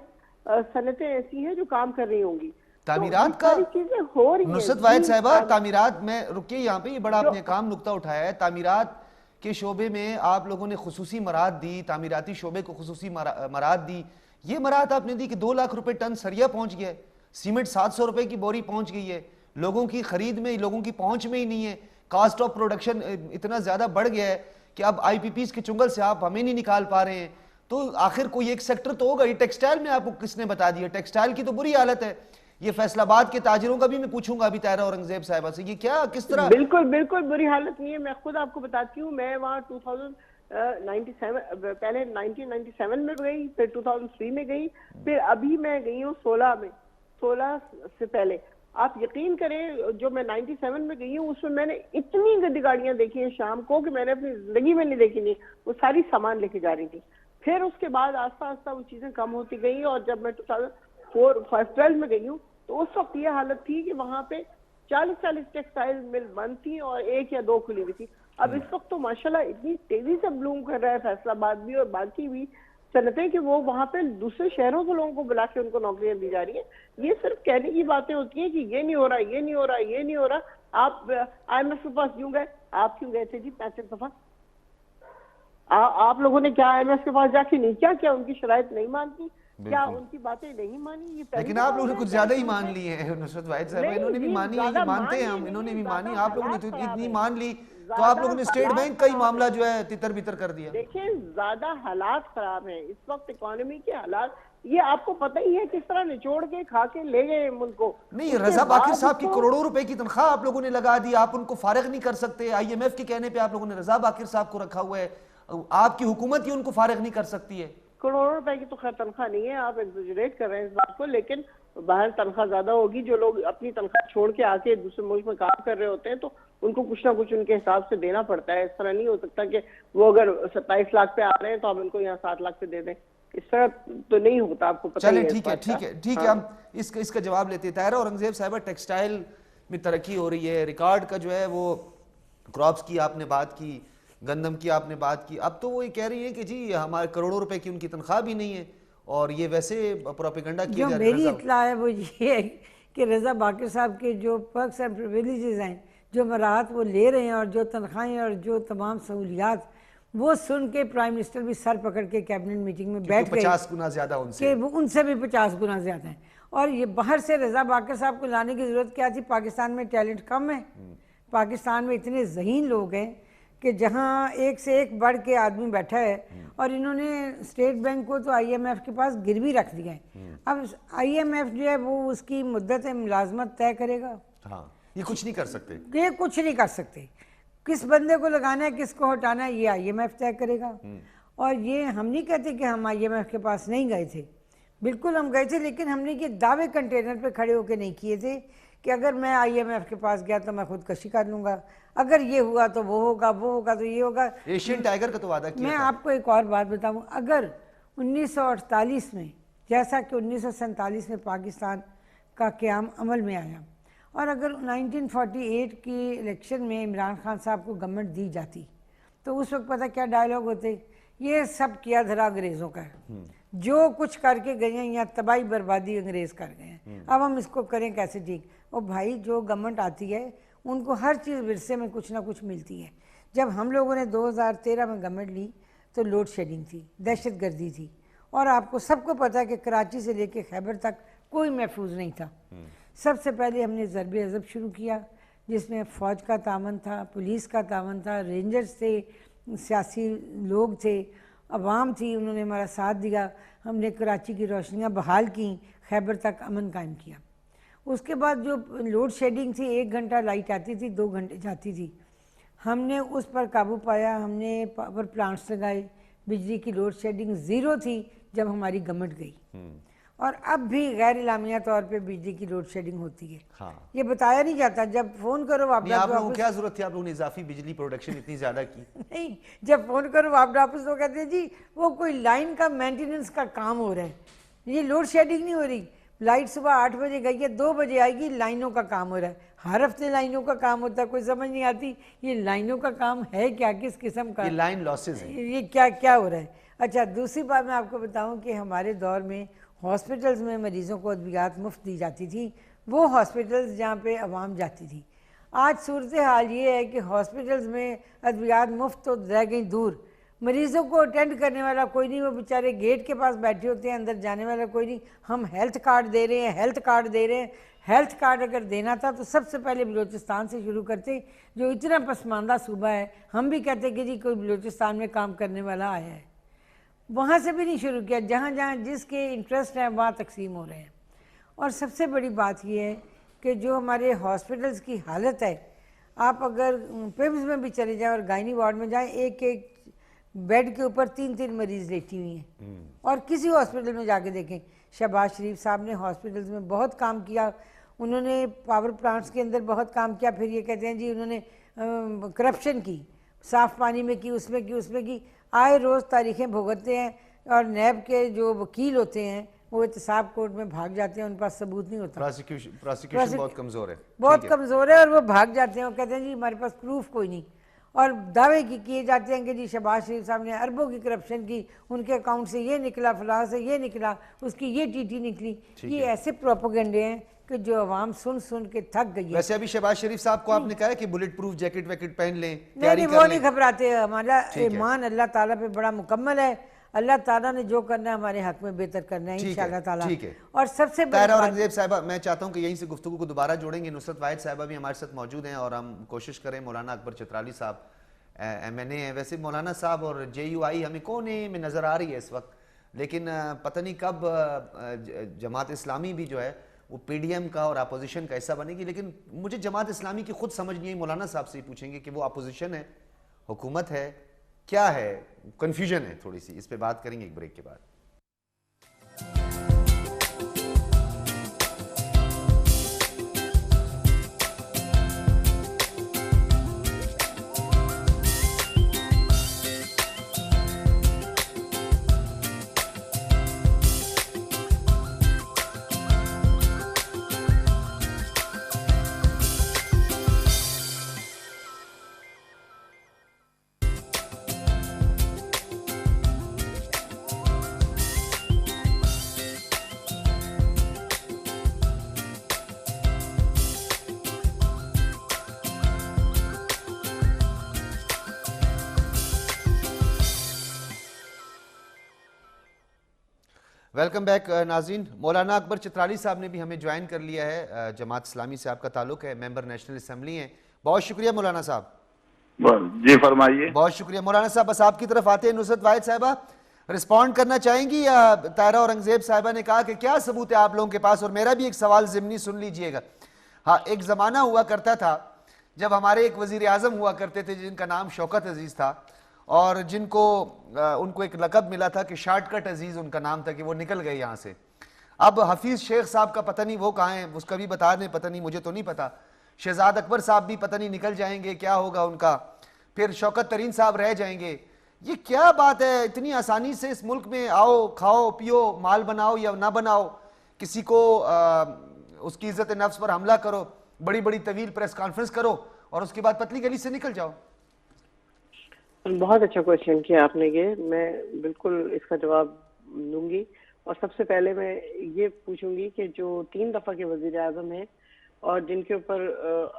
सनतें ऐसी हैं जो काम कर रही होंगी। तामीरात तो का चीजें हो रही हैं। नुसरत वाहिद साहिबा, तामीरात में रुकिए यहाँ पे, ये बड़ा आपने काम नुक्ता उठाया है। तामीरात के शोबे में आप लोगों ने खुसूसी मराहत दी, तामीराती शोबे को खुसूसी मराहत दी। ये मराहत आपने दी कि 2 लाख रुपए टन सरिया पहुंच गया है, सीमेंट 700 रुपए की बोरी पहुंच गई है, लोगों की खरीद में, लोगों की पहुंच में ही नहीं है। कास्ट ऑफ प्रोडक्शन इतना ज्यादा बढ़ गया है कि अब आईपीपीस के चुंगल से आप हमें नहीं निकाल पा रहे हैं। तो आखिर कोई एक सेक्टर तो होगा। ये टेक्सटाइल में आपको किसने बता दिया? टेक्सटाइल की तो बुरी हालत है। ये फैसलाबाद के ताजिरों का भी मैं पूछूंगा अभी तायरा औरंगजेब साहिबा से, ये क्या किस तरह? बिल्कुल बिल्कुल बुरी हालत नहीं है। मैं खुद आपको बताती हूँ, मैं वहाँ 2097 पहले 1997 में गई, फिर 2003 में गई, फिर अभी मैं गई हूँ 16 से पहले। आप यकीन करें, जो मैं 97 में गई हूँ उसमें मैंने इतनी गंदी गाड़ियां देखी हैं शाम को कि मैंने अपनी जिंदगी में नहीं देखी। नहीं, वो सारी सामान लेके जा रही थी। फिर उसके बाद आस्ता आस्ता वो चीजें कम होती गई और जब मैं 2012 में गई हूँ तो उस वक्त ये हालत थी कि वहां पे 40 टेक्सटाइल मिल बंद थी और 1 या 2 खुली हुई थी। अब इस वक्त तो माशाल्लाह इतनी तेजी से ब्लूम कर रहा है फैसलाबाद भी और बाकी भी सनतें कि वो वहां पे दूसरे शहरों के लोगों को बुला के उनको नौकरियां दी जा रही है। ये सिर्फ कहने की बातें होती हैं कि ये नहीं हो रहा, ये नहीं हो रहा, ये नहीं हो रहा। आप IMF के पास क्यों गए? आप क्यों गए थे जी 65 दफा? आप लोगों ने क्या IMF के पास जाके नहीं क्या उनकी शराइत नहीं मानती? क्या उनकी बातें नहीं मानी? ये लेकिन आप लोगों ने कुछ ज्यादा ही मान ली है नुसरत वाहिद साहब, इन्होंने भी मानी है, ये मानते हैं हम, इन्होंने भी मानी, आप लोगों ने तो इतनी मान ली तो आप लोगों ने स्टेट बैंक का ही मामला जो है तितर बितर कर दिया। देखिए ज्यादा हालात खराब हैं इस वक्त, इकोनॉमी के हालात, ये आपको पता ही है किस तरह निचोड़ के खा के ले गए मुल्क को। नहीं, रजा बाकिर साहब की करोड़ों रुपए की तनख्वाह आप लोगों ने लगा दी, आप उनको फारिग नहीं कर सकते। IMF के कहने पे आप लोगों ने रजा बाकिर साहब को रखा हुआ है, आपकी हुकूमत ही उनको फारिग नहीं कर सकती है। करोड़ों रुपए की तो खैर तनख्वाह नहीं है, आप एग्जैजरेट कर रहे हैं इस बात को, लेकिन बाहर तनख्वाह ज्यादा होगी। जो लोग अपनी तनख्वाह छोड़ के आके दूसरे मुल्क में काम कर रहे होते हैं तो उनको कुछ ना कुछ उनके हिसाब से देना पड़ता है। इस तरह नहीं हो सकता कि वो अगर 27 लाख पे आ रहे हैं तो आप उनको यहाँ 7 लाख पे दे दें, इस तरह तो नहीं होता, आपको पता ही है। ठीक है, हम इसका जवाब लेते हैं। तायरा औरंगजेब साहिबा, टेक्सटाइल में तरक्की हो रही है, रिकॉर्ड का जो है वो क्रॉप्स की आपने बात की, गंदम की आपने बात की, अब तो वो ये कह रही है कि जी हमारे करोड़ों रुपए की उनकी तनख्वाह भी नहीं है और ये वैसे प्रोपेगेंडा किया जा रहा है। मेरी इत्तला है वो ये है कि रजा बाकिर साहब के जो पर्क्स एंड प्रिविलेजेस हैं, जो मराहत वो ले रहे हैं और जो तनख्वाहें और जो तमाम सहूलियात, वो सुन के प्राइम मिनिस्टर भी सर पकड़ के कैबिनेट मीटिंग में बैठ गए 50 गुना ज्यादा उनसे, कि उनसे भी 50 गुना ज्यादा है। और ये बाहर से रजा बाकिर साहब को लाने की जरूरत क्या थी? पाकिस्तान में टैलेंट कम है, पाकिस्तान में इतने जहीन लोग हैं कि जहाँ एक से एक बढ़ के आदमी बैठा है और इन्होंने स्टेट बैंक को तो IMF के पास गिरवी रख दिया है। अब IMF जो है वो उसकी मुद्दत मुलाजमत तय करेगा। हाँ, ये कुछ नहीं कर सकते, ये कुछ नहीं कर सकते। किस बंदे को लगाना है, किसको हटाना है, ये IMF तय करेगा। और ये हम नहीं कहते कि हम IMF के पास नहीं गए थे, बिल्कुल हम गए थे, लेकिन हमने ये दावे कंटेनर पे खड़े होकर नहीं किए थे कि अगर मैं IMF के पास गया तो मैं खुदकशी कर लूँगा, अगर ये हुआ तो वो होगा, वो होगा तो ये होगा। एशियन टाइगर का तो वादा किया मैं था। आपको एक और बात बताऊं, अगर 1948 में जैसा कि 1947 में पाकिस्तान का क़याम अमल में आया और अगर 1948 की इलेक्शन में इमरान खान साहब को गवर्नमेंट दी जाती तो उस वक्त पता क्या डायलॉग होते? ये सब किया धरा अंग्रेज़ों का है, जो कुछ करके गए हैं यहाँ तबाही बर्बादी अंग्रेज़ कर गए हैं, अब हम इसको करें कैसे ठीक? और भाई जो गवर्नमेंट आती है उनको हर चीज़ विरसे में कुछ ना कुछ मिलती है। जब हम लोगों ने 2013 में गवर्नमेंट ली तो लोड शेडिंग थी, दहशत गर्दी थी, और आपको सबको पता है कि कराची से लेके खैबर तक कोई महफूज नहीं था। सबसे पहले हमने ज़रबे अज़ब शुरू किया जिसमें फ़ौज का तावन था, पुलिस का तावन था, रेंजर्स थे, सियासी लोग थे, अवाम थी, उन्होंने हमारा साथ दिया। हमने कराची की रोशनियाँ बहाल की, खैबर तक अमन कायम किया। उसके बाद जो लोड शेडिंग थी, 1 घंटा लाइट आती थी, 2 घंटे जाती थी, हमने उस पर काबू पाया। हमने पावर प्लांट्स लगाए, बिजली की लोड शेडिंग ज़ीरो थी जब हमारी गवर्नमेंट गई। और अब भी गैर इलामिया तौर पे बिजली की लोड शेडिंग होती है। हाँ। ये बताया नहीं जाता, जब फ़ोन करो नहीं, आप लोगों को वापस क्या जरूरत थी, आप लोगों ने इजाफी बिजली प्रोडक्शन इतनी ज्यादा की। नहीं, जब फ़ोन करो वापस तो कहते हैं जी वो कोई लाइन का मेंटेनेंस का काम हो रहा है। ये लोड शेडिंग नहीं हो रही, लाइट सुबह 8 बजे गई है, 2 बजे आएगी, लाइनों का काम हो रहा है। हर हफ्ते लाइनों का काम होता है, कोई समझ नहीं आती ये लाइनों का काम है क्या, किस किस्म का, ये लाइन लॉसेज है। ये क्या क्या हो रहा है। अच्छा, दूसरी बात मैं आपको बताऊं कि हमारे दौर में हॉस्पिटल्स में मरीज़ों को अद्वियात मुफ्त दी जाती थी, वो हॉस्पिटल्स जहाँ पे आवाम जाती थी। आज सूरत हाल ये है कि हॉस्पिटल्स में अद्वियात मुफ्त तो रह गई दूर, मरीज़ों को अटेंड करने वाला कोई नहीं, वो बेचारे गेट के पास बैठे होते हैं, अंदर जाने वाला कोई नहीं। हम हेल्थ कार्ड दे रहे हैं, हेल्थ कार्ड दे रहे हैं। हेल्थ कार्ड अगर देना था तो सबसे पहले बलूचिस्तान से शुरू करते, जो इतना पसमानदा सूबा है। हम भी कहते कि जी कोई बलूचिस्तान में काम करने वाला आया है, वहाँ से भी नहीं शुरू किया। जहाँ जहाँ जिसके इंटरेस्ट है वहाँ तकसीम हो रहे हैं। और सबसे बड़ी बात यह है कि जो हमारे हॉस्पिटल्स की हालत है, आप अगर पिम्स में भी चले जाएं और गायनी वार्ड में जाएं, एक एक बेड के ऊपर 3-3 मरीज़ लेटी हुई हैं। और किसी हॉस्पिटल में जाके देखें, शहबाज शरीफ साहब ने हॉस्पिटल्स में बहुत काम किया, उन्होंने पावर प्लांट्स के अंदर बहुत काम किया। फिर ये कहते हैं जी उन्होंने करप्शन की, साफ़ पानी में की, उसमें की, उसमें की। आए रोज़ तारीखें भुगतते हैं और नैब के जो वकील होते हैं वो एहतसाब कोर्ट में भाग जाते हैं, उनके पास सबूत नहीं होता। प्रोसिक्यूशन बहुत कमज़ोर है, बहुत कमज़ोर है, और वो भाग जाते हैं और कहते हैं जी हमारे पास प्रूफ कोई नहीं। और दावे किए जाते हैं कि जी शहबाज शरीफ साहब ने अरबों की करप्शन की, उनके अकाउंट से ये निकला, फलां से ये निकला, उसकी ये टीटी निकली। ये ऐसे प्रोपोगंडे हैं कि जो अवाम सुन सुन के थक गई है। वैसे अभी शहबाज शरीफ साहब को आपने कहा है कि बुलेट प्रूफ जैकेट वैकेट पहन लें, नहीं, वो नहीं घबराते। हमारा ईमान अल्लाह ताला पे बड़ा मुकम्मल है। अल्लाह ताला ने जो करना है हमारे हक में बेहतर करना है इंशाअल्लाह ताला। ठीक है। और सबसे ताहिरा औरंगजेब साहिबा, मैं चाहता हूं कि यहीं से गुफ्तगू को दोबारा जोड़ेंगे। नुसरत वाहिद साहिबा भी हमारे साथ मौजूद हैं और हम कोशिश करें। मौलाना अकबर चित्राली साहब MNA हैं। वैसे मौलाना साहब और JUI हमें कोने में नज़र आ रही है इस वक्त, लेकिन पता नहीं कब जमात इस्लामी भी जो है वो PDM का और अपोजिशन का हिस्सा बनेगी। लेकिन मुझे जमात इस्लामी की खुद समझ नहीं आई। मौलाना साहब से ही पूछेंगे कि वो अपोजिशन है, हुकूमत है, क्या है, कन्फ्यूजन है थोड़ी सी। इस पे बात करेंगे एक ब्रेक के बाद। वेलकम बैक नाज़रीन। मौलाना अकबर चित्राली साहब ने भी हमें ज्वाइन कर लिया है। जमात इस्लामी से आपका ताल्लुक है, मेंबर नेशनल असेंबली हैं। बहुत शुक्रिया मौलाना साहब। जी फरमाइए। बहुत शुक्रिया मौलाना साहब। बस आपकी तरफ आते हैं। नुसरत वाहिद साहिबा रिस्पॉन्ड करना चाहेंगी? या ताहिरा औरंगजेब साहिबा ने कहा कि क्या सबूत है आप लोगों के पास? और मेरा भी एक सवाल ज़िमनी सुन लीजिएगा। हाँ, एक ज़माना हुआ करता था जब हमारे एक वज़ीर आज़म हुआ करते थे जिनका नाम शौकत अजीज़ था, और जिनको उनको एक लक़ब मिला था कि शार्टकट अजीज़ उनका नाम था, कि वो निकल गए यहाँ से। अब हफीज़ शेख साहब का पता नहीं वो कहाँ हैं, उसका भी बता दें, पता नहीं, मुझे तो नहीं पता। शहजाद अकबर साहब भी पता नहीं निकल जाएंगे, क्या होगा उनका। फिर शौकत तरीन साहब रह जाएंगे। ये क्या बात है, इतनी आसानी से इस मुल्क में आओ, खाओ पियो, माल बनाओ या ना बनाओ, किसी को उसकी इज्जत नफ्स पर हमला करो, बड़ी बड़ी तवील प्रेस कॉन्फ्रेंस करो और उसके बाद पतली गली से निकल जाओ। बहुत अच्छा क्वेश्चन किया आपने। ये मैं बिल्कुल इसका जवाब दूंगी। और सबसे पहले मैं ये पूछूंगी कि जो 3 दफा के वजीर आजम हैं और जिनके ऊपर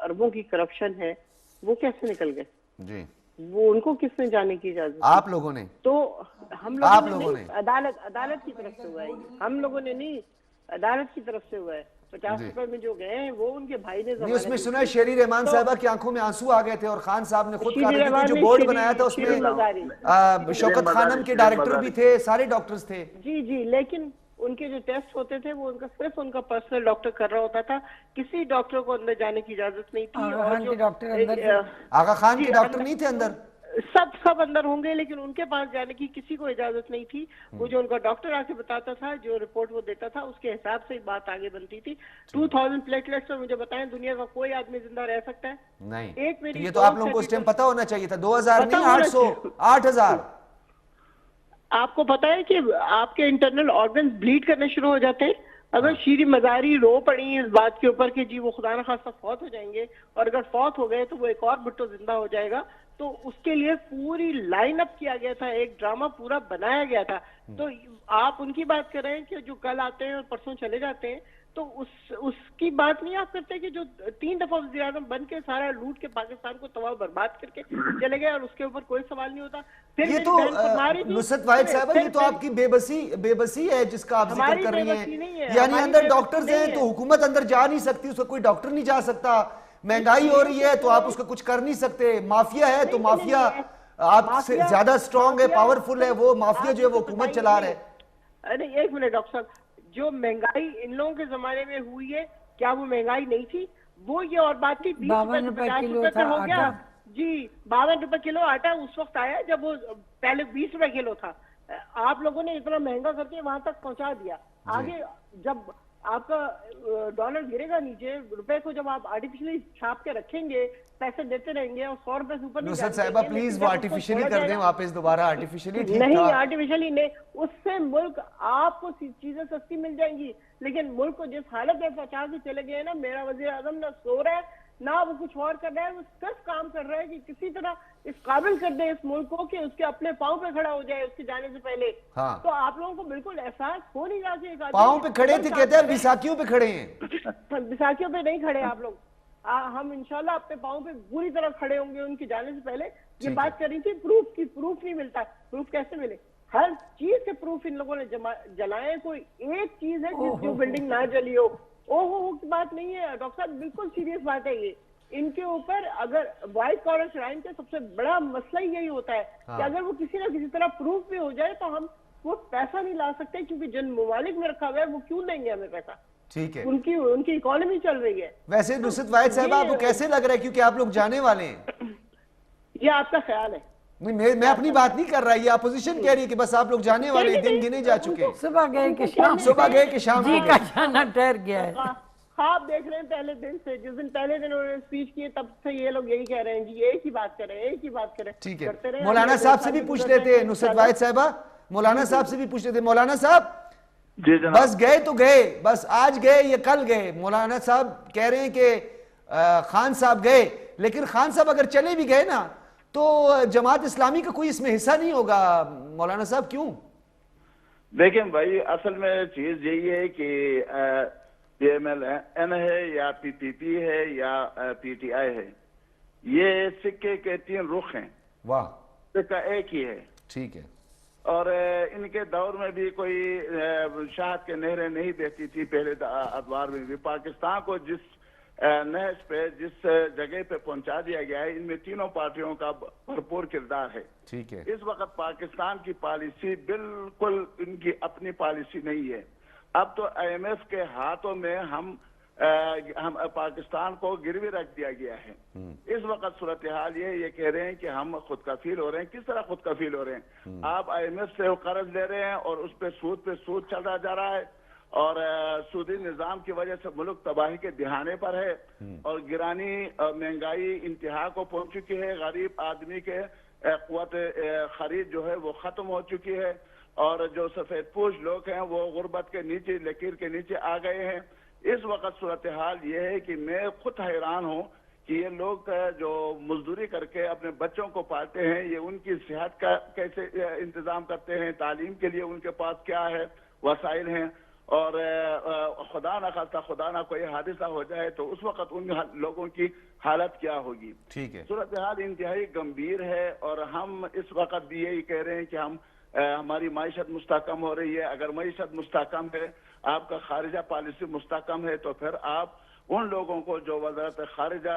अरबों की करप्शन है, वो कैसे निकल गए जी? वो उनको किसने जाने की इजाजत? आप लोगों ने। तो हम लोगों ने अदालत की तरफ से हुआ है। हम लोगों ने नहीं, अदालत की तरफ से हुआ है। 50 रुपए में जो गए हैं वो उनके भाई ने नहीं, उसमें सुना है शेरी रहमान साहिबा की आंखों में आंसू आ गए थे और खान साहब ने खुद कहा था कि जो बोर्ड बनाया था उसमें शौकत खानम के डायरेक्टर भी थे, सारे डॉक्टर्स थे। जी जी, लेकिन उनके जो टेस्ट होते थे वो उनका सिर्फ उनका पर्सनल डॉक्टर कर रहा होता था, किसी डॉक्टर को अंदर जाने की इजाजत नहीं थी। और जो आगा खान के डॉक्टर नहीं थे अंदर? सब अंदर होंगे, लेकिन उनके पास जाने की किसी को इजाजत नहीं थी। वो जो उनका डॉक्टर आके बताता था, जो रिपोर्ट वो देता था, उसके हिसाब से बात आगे बनती थी। 2000 प्लेटलेट्स में मुझे बताएं दुनिया का कोई आदमी जिंदा रह सकता है? नहीं। एक तो मेरी ये तो आप लोगों को उस टाइम पता होना चाहिए था। 2000 पता नहीं, होना 800, चाहिए। 8000। आपको पता है कि आपके इंटरनल ऑर्गन ब्लीड करने शुरू हो जाते हैं अगर शीरी मजारी रो पड़ी इस बात के ऊपर कि जी वो खुदा न खास्ता फौत हो जाएंगे, और अगर फौत हो गए तो वो एक और भुट्टो जिंदा हो जाएगा। तो उसके लिए पूरी लाइन अप किया गया था, एक ड्रामा पूरा बनाया गया था। तो आप उनकी बात कर रहे हैं कि जो कल आते हैं और परसों चले जाते हैं, तो उसकी बात नहीं आप करते कि जो 3 दफा वज़ीर आज़म बन के सारा लूट के पाकिस्तान को तबाह बर्बाद करके चले गए और उसके ऊपर कोई सवाल नहीं होता। फिर ये तो नुसरत वाहिद साहब, ये तो आपकी बेबसी है जिसका आप जिक्र कर रही हैं। यानी अंदर डॉक्टर्स हैं तो हुकूमत अंदर जा नहीं सकती, उसका कोई डॉक्टर नहीं जा सकता। महंगाई हो रही है तो आप उसका कुछ कर नहीं सकते। माफिया है तो माफिया आपसे ज्यादा स्ट्रांग है, पावरफुल है। वो माफिया जो है वो हुकूमत चला रहा है। अरे एक मिनट डॉक्टर साहब, जो महंगाई इन लोगों के जमाने में हुई है, क्या वो महंगाई नहीं थी? वो ये और बात थी 20 रुपए से 50 रुपए पे हो गया जी। 52 रुपए किलो आटा उस वक्त आया जब वो पहले 20 रुपए किलो था। आप लोगों ने इतना महंगा करके वहां तक पहुंचा दिया। आगे जब आपका डॉलर गिरेगा नीचे, रुपए को जब आप आर्टिफिशियली छाप के रखेंगे, पैसे देते रहेंगे और 100 रुपए से ऊपर नहीं नुसरत साहिबा प्लीज वो आर्टिफिशियली कर दें वापस दोबारा। आर्टिफिशियली ठीक नहीं, था। आर्टिफिशियली नहीं। उससे मुल्क आपको चीजें सस्ती मिल जाएंगी, लेकिन मुल्क को जिस हालत में पहुंचा के चले गए ना, मेरा वजीर आजम ना सो रहा है ना वो कुछ और कर रहा है। वो सिर्फ काम कर रहा है कि किसी तरह इस काबिल कर दे इस मुल्क को कि उसके अपने पाँव पे खड़ा हो जाए उसके जाने से पहले। हाँ। तो आप लोगों को बिल्कुल एहसास हो नहीं रहा कि पाँव पे खड़े थे, कहते हैं विसाखियों पे खड़े हैं। विसाखियों पे नहीं खड़े आप लोग। हम इंशाल्लाह अपने पाँव पे पूरी तरह खड़े होंगे उनके जाने से पहले। ये बात कर रही थी प्रूफ की, प्रूफ नहीं मिलता। प्रूफ कैसे मिले? हर चीज के प्रूफ इन लोगों ने जलाए। कोई एक चीज है जो बिल्डिंग ना जली हो। ओहो की बात नहीं है डॉक्टर साहब, बिल्कुल सीरियस बात है ये। इनके ऊपर अगर व्हाइट कॉलर क्राइम का सबसे बड़ा मसला ही यही होता है कि अगर वो किसी ना किसी तरह प्रूफ भी हो जाए तो हम वो पैसा नहीं ला सकते, क्योंकि जिन ममालिक में रखा हुआ है वो क्यों देंगे हमें पैसा? ठीक है, उनकी इकोनॉमी चल रही है। वैसे नुसरत वाहिद साहब आपको कैसे लग रहा है, क्योंकि आप लोग जाने वाले हैं? ये आपका ख्याल है? नहीं, मैं अपनी बात नहीं कर रहा, ये अपोजिशन कह रही है कि बस आप लोग जाने वाले हैं, दिन गिने जा चुके हैं। सुबह गए कि शाम जी का जाना ठहर गया है। ख्वाब देख रहे हैं पहले दिन से, जिस दिन पहले दिन उन्होंने स्पीच किए तब से ये लोग यही कह रहे हैं जी, एक ही बात कर रहे हैं, एक ही बात कर रहे हैं। ठीक है, मौलाना साहब से भी पूछ लेते हैं। नुसरत वाहिद साहिबा, मौलाना साहब से भी पूछ लेते हैं। मौलाना साहब जी जनाब। बस गए तो गए, बस आज गए या कल गए? मौलाना साहब कह रहे हैं कि खान साहब गए, लेकिन खान साहब अगर चले भी गए ना तो जमात इस्लामी का कोई इसमें हिस्सा नहीं होगा। मौलाना साहब क्यों? देखिए भाई, असल में चीज यही है कि PMLN है या PPP है या PTI है, ये सिक्के के 3 रुख हैं। वाह, सिक्का एक ही है। ठीक है। और इनके दौर में भी कोई शहद के नहरें नहीं बहती थी पहले अदवार में भी। पाकिस्तान को जिस नहज पे, जिस जगह पे पहुंचा दिया गया है, इनमें तीनों पार्टियों का भरपूर किरदार है। ठीक है। इस वक्त पाकिस्तान की पॉलिसी बिल्कुल इनकी अपनी पॉलिसी नहीं है। अब तो IMF के हाथों में हम पाकिस्तान को गिरवी रख दिया गया है। इस वक्त सूरत हाल ये कह रहे हैं कि हम खुद कफील हो रहे हैं। किस तरह खुद कफील हो रहे हैं? आप IMF से कर्ज ले रहे हैं और उस पे सूद चढ़ा जा रहा है, और सूदी निजाम की वजह से मुल्क तबाही के दिहाने पर है, और गिरानी महंगाई इंतहा को पहुंच चुकी है। गरीब आदमी के कुव्वत खरीद जो है वो खत्म हो चुकी है, और जो सफेद पोश लोग हैं वो गुर्बत के नीचे, लकीर के नीचे आ गए हैं। इस वक्त सूरत हाल ये है कि मैं खुद हैरान हूँ कि ये लोग जो मजदूरी करके अपने बच्चों को पालते हैं, ये उनकी सेहत का कैसे इंतजाम करते हैं, तालीम के लिए उनके पास क्या है वसाइल हैं, और खुदा ना खास्ता खुदा ना कोई हादसा हो जाए तो उस वक्त उन लोगों की हालत क्या होगी। ठीक है। सूरत हाल इंतहाई गंभीर है, और हम इस वक्त भी यही कह रहे हैं कि हमारी मईशत मुस्तहकम हो रही है। अगर मईशत मुस्तहकम है, आपका खारिजा पॉलिसी मुस्तहकम है, तो फिर आप उन लोगों को जो वज़ारत खारिजा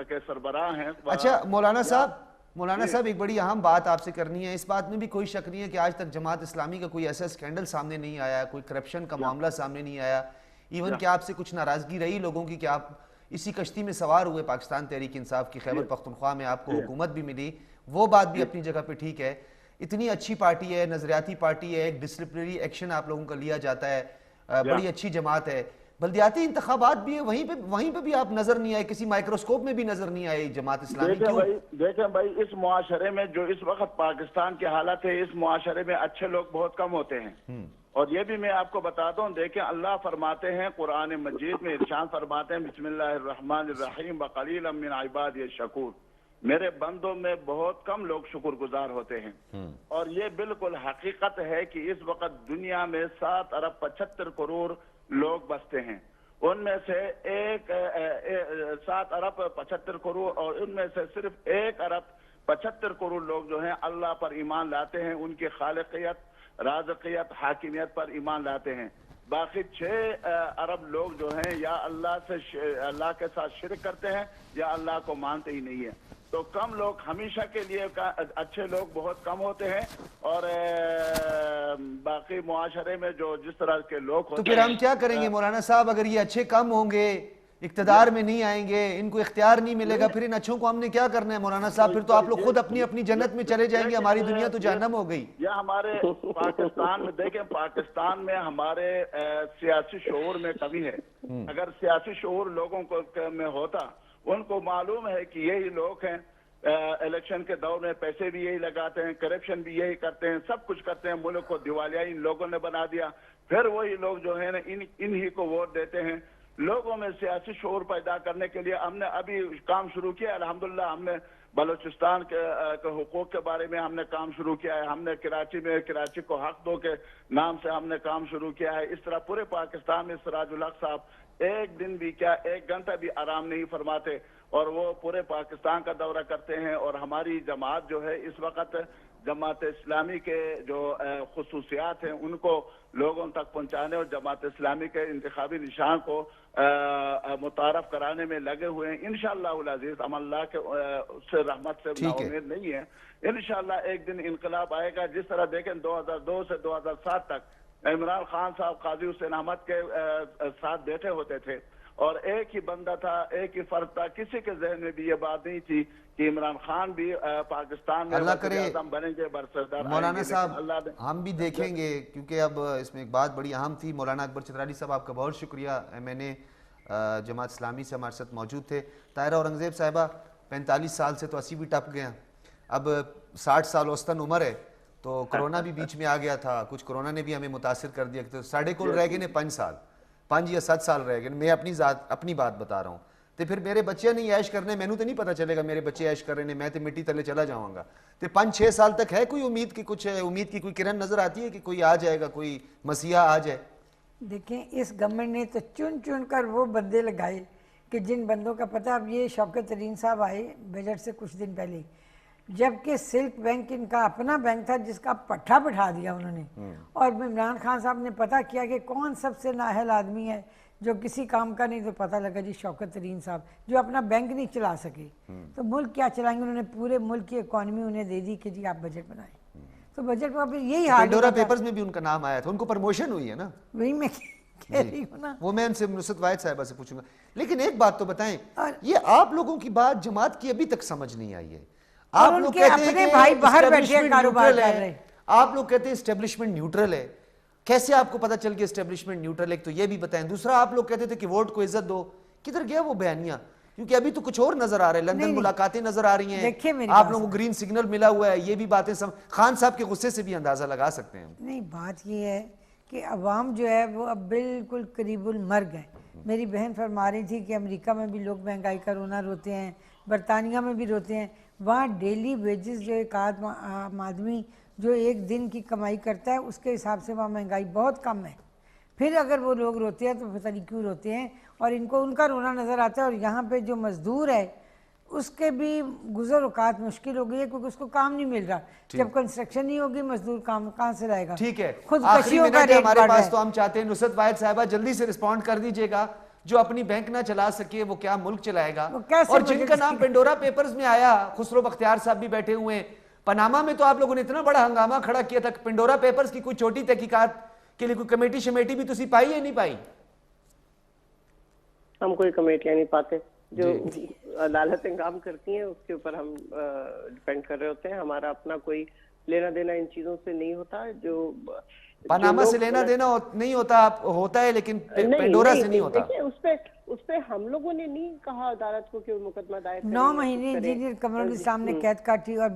के सरबराह हैं। अच्छा मौलाना साहब एक बड़ी अहम बात आपसे करनी है। इस बात में भी कोई शक नहीं है कि आज तक जमात इस्लामी का कोई ऐसा स्कैंडल सामने नहीं आया, कोई करप्शन का मामला सामने नहीं आया। इवन कि आपसे कुछ नाराजगी रही लोगों की कि आप इसी कश्ती में सवार हुए पाकिस्तान तहरीक इंसाफ की, खैबर पख्तूनख्वा में आपको हुकूमत भी मिली, वो बात भी अपनी जगह पे ठीक है। इतनी अच्छी पार्टी है, नजरियाती पार्टी है, एक डिसिप्लिनरी एक्शन आप लोगों का लिया जाता है, बड़ी अच्छी जमात है। बल्दियाती इंतखाबात भी है, वहीं पे भी आप नजर नहीं आए, किसी माइक्रोस्कोप में भी नजर नहीं आए जमात इस्लामी। देखें भाई, इस मुआशरे में जो इस वक्त पाकिस्तान की हालत है, इस मुआशरे में अच्छे लोग बहुत कम होते हैं। और ये भी मैं आपको बता दूं, देखें अल्लाह फरमाते हैं कुरान मजीद में, इरशाद फरमाते हैं बिस्मिल्लाहिर्रहमानिर्रहीम वक़लीलन मिन इबादी शकूर, मेरे बंदों में बहुत कम लोग शुक्रगुजार होते हैं। और ये बिल्कुल हकीकत है कि इस वक्त दुनिया में 7 अरब 75 करोड़ लोग बसते हैं, उनमें से 7 अरब 75 करोड़, और उनमें से सिर्फ 1 अरब 75 करोड़ लोग जो हैं अल्लाह पर ईमान लाते हैं, उनकी खालिकियत, राज़कियत, हाकिमियत पर ईमान लाते हैं। बाकी 6 अरब लोग जो हैं या अल्लाह के साथ शिरक करते हैं या अल्लाह को मानते ही नहीं है। तो कम लोग हमेशा के लिए अच्छे लोग बहुत कम होते हैं, और बाकी मुआशरे में जो जिस तरह के लोग होते हैं। तो फिर हम क्या करेंगे मौलाना साहब, अगर ये अच्छे कम होंगे, इक्तदार में नहीं आएंगे, इनको इख्तियार नहीं मिलेगा, फिर इन अच्छों को हमने क्या करना है मौलाना साहब? फिर तो आप लोग खुद अपनी अपनी जन्नत में चले जाएंगे, हमारी दुनिया तो जहन्नम हो गई। या हमारे पाकिस्तान में देखें, पाकिस्तान में हमारे सियासी शऊर में कमी है। अगर सियासी शऊर लोगों को में होता, उनको मालूम है कि यही लोग हैं इलेक्शन के दौर में पैसे भी यही लगाते हैं, करप्शन भी यही करते हैं, सब कुछ करते हैं, मुल्क को दिवालिया इन लोगों ने बना दिया। फिर वही लोग जो है ना इन्हीं को वोट देते हैं। लोगों में सियासी शऊर पैदा करने के लिए हमने अभी काम शुरू किया, अल्हम्दुलिल्लाह। हमने बलूचिस्तान के हुकूक के बारे में हमने काम शुरू किया है, हमने कराची को हक दो के नाम से हमने काम शुरू किया है। इस तरह पूरे पाकिस्तान में सिराजुल हक साहब एक दिन भी क्या, 1 घंटा भी आराम नहीं फरमाते, और वो पूरे पाकिस्तान का दौरा करते हैं। और हमारी जमात जो है इस वक्त जमात इस्लामी के जो खुसूसियात हैं उनको लोगों तक पहुंचाने और जमात इस्लामी के इंतखाबी निशान को मुतारफ कराने में लगे हुए हैं। इंशाअल्लाह अज़ीज़, हम अल्लाह के उससे रहमत से नाउम्मीद नहीं है। इंशाअल्लाह एक दिन इनकलाब आएगा। जिस तरह देखें 2002 से 2007 तक इमरान खान साहब काजी हुसैन अहमद के साथ बैठे होते थे, और एक ही बंदा था, एक ही फर्क था। किसी के जहन में भी ये बात नहीं थी कि इमरान खान भी पाकिस्तान में अल्लाह करे बनेंगे, बरसरदार मौलाना साहब। हम भी देखेंगे, क्योंकि अब इसमें एक बात बड़ी अहम थी। मौलाना अकबर चित्राली साहब, आपका बहुत शुक्रिया। मैंने जमात इस्लामी से हमारे साथ मौजूद थे। ताहिरा औरंगज़ेब साहिबा, 45 साल से तो 80 भी टप गए, अब 60 साल औसतन उम्र है, तो कोरोना भी बीच में आ गया था, कुछ कोरोना ने भी हमें मुतासिर कर दिया। तो साढ़े कुल रह गए ने 5 साल, 5 या 7 साल रह गए। मैं अपनी बात बता रहा हूँ। तो फिर मेरे बच्चे नहीं ऐश करने, मैनू तो नहीं पता चलेगा मेरे बच्चे ऐश कर रहे हैं, मैं तो मिट्टी तले चला जाऊंगा। तो 5-6 साल तक है कोई उम्मीद की, कुछ उम्मीद की कोई किरण नजर आती है कि कोई आ जाएगा, कोई मसीहा आ जाए? देखें, इस गवर्नमेंट ने तो चुन चुन कर वो बंदे लगाए कि जिन बंदों का पता। अब ये शौकत तरीन साहब आए बजट से कुछ दिन पहले, जबकि सिल्क बैंक इनका अपना बैंक था जिसका पट्टा बिठा दिया उन्होंने, और इमरान खान साहब ने पता किया कि कौन सबसे नाअहल आदमी है जो किसी काम का नहीं, तो पता लगा जी शौकत तरीन साहब, जो अपना बैंक नहीं चला सके। तो मुल्क क्या चलाएंगे? उन्होंने पूरे मुल्क की इकॉनमी उन्हें दे दी कि जी आप बजट बनाएं। तो बजट में अभी यही हाल, पेंडोरा पेपर्स में भी उनका नाम आया था, उनको प्रमोशन हुई है ना, वही मैं कह रही हूँ ना। वो मैं उनसे नुसरत वाहिद साहिबा से पूछूंगा। लेकिन एक बात तो बताएं, ये आप लोगों की बात जमात की अभी तक समझ नहीं आई है। आप लोग कहते हैं कि भाई बाहर बैठे कारोबार कर रहे हैं, आप लोग कहते हैं एस्टेब्लिशमेंट न्यूट्रल है। कैसे आपको पता चल गया एस्टेब्लिशमेंट न्यूट्रल है? तो ये भी बताएं। दूसरा, आप लोग कहते थे कि वोट को इज्जत दो, किधर गया वो बयानिया? क्योंकि अभी तो कुछ और नजर आ रहा है, लंदन मुलाकातें नजर आ रही हैं, आप लोगों को ग्रीन सिग्नल मिला हुआ है, ये भी बातें खान साहब के गुस्से से भी अंदाजा लगा सकते हैं। नहीं, बात ये है कि अवाम जो है वो अब बिल्कुल करीबुल मर्ग है। मेरी बहन फरमा रही थी कि अमेरिका में भी लोग महंगाई का रोना रोते हैं, बरतानिया में भी रोते हैं। वहाँ डेली वेजेस जो एक आदमी जो एक दिन की कमाई करता है उसके हिसाब से वहाँ महंगाई बहुत कम है। फिर अगर वो लोग रोते हैं तो पता नहीं क्यों रोते हैं, और इनको उनका रोना नज़र आता है। और यहाँ पे जो मजदूर है उसके भी गुजर औकात मुश्किल हो गई है, क्योंकि उसको काम नहीं मिल रहा। जब कंस्ट्रक्शन नहीं होगी, मजदूर काम कहाँ से लाएगा? ठीक है, खुदकशियों का रेट हमारे पास, तो हम चाहते हैं नुसरत वाहिद साहिबा जल्दी से रिस्पॉन्ड कर दीजिएगा। जो अपनी बैंक ना चला सके वो क्या मुल्क चलाएगा? और जिनका नाम पेंडोरा पेपर्स में आया, खुसरो बख्तियार साहब भी बैठे हुए हैं। पनामा में तो आप लोगों ने इतना बड़ा हंगामा खड़ा किया था, पेंडोरा पेपर्स की कोई छोटी तहकीकात के लिए कोई कमेटी शमेटी भी तुसी पाई है नहीं पाई? हम कोई कमेटियां नहीं पाते, जो अदालतें काम करती हैं उसके ऊपर हम डिपेंड कर रहे होते हैं। हमारा अपना कोई लेना देना इन चीजों से नहीं होता। जो पनामा से लेना देना नहीं होता, होता है लेकिन पेंडोरा से नहीं होता। देखिए उस पे हम लोगों ने नहीं कहा अदालत को कि वो मुकदमा दायर करें। 9 महीने इंजीनियर कमरुल इस्लाम ने कैद काटी और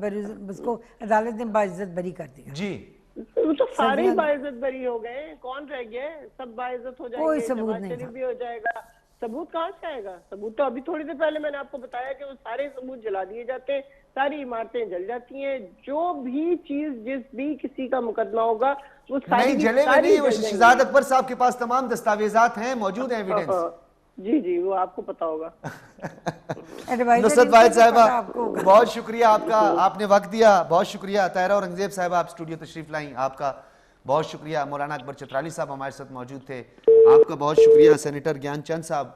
उसको अदालत ने बाइज्जत बरी कर दिया। जी, वो तो सारे ही बाइज्जत बरी हो गए, कौन रह गए? सब बाइज्जत हो जाएंगे, कोई सबूत नवाज नहीं शरीफ था। भी हो जाएगा। सबूत कहाँ से आएगा? सबूत तो अभी थोड़ी देर पहले मैंने आपको बताया कि वो सारे सबूत जला दिए जाते हैं, सारी इमारतें जल जाती हैं। जो भी चीज जिस भी किसी का मुकदमा होगा वो सारी नहीं जले हुए नहीं, वो शहजाद अकबर साहब के पास तमाम दस्तावेजात हैं, मौजूद हैं, एविडेंस। जी वो आपको पता होगा। नुसरत वाहिद साहिबा, बहुत शुक्रिया आपका, आपने वक्त दिया, बहुत शुक्रिया। ताहिरा औरंगजेब साहिबा, आप स्टूडियो तशरीफ लाई, आपका बहुत शुक्रिया। मौलाना अकबर चतराली साहब हमारे साथ मौजूद थे, आपका बहुत शुक्रिया। सेनेटर ज्ञान चंद साहब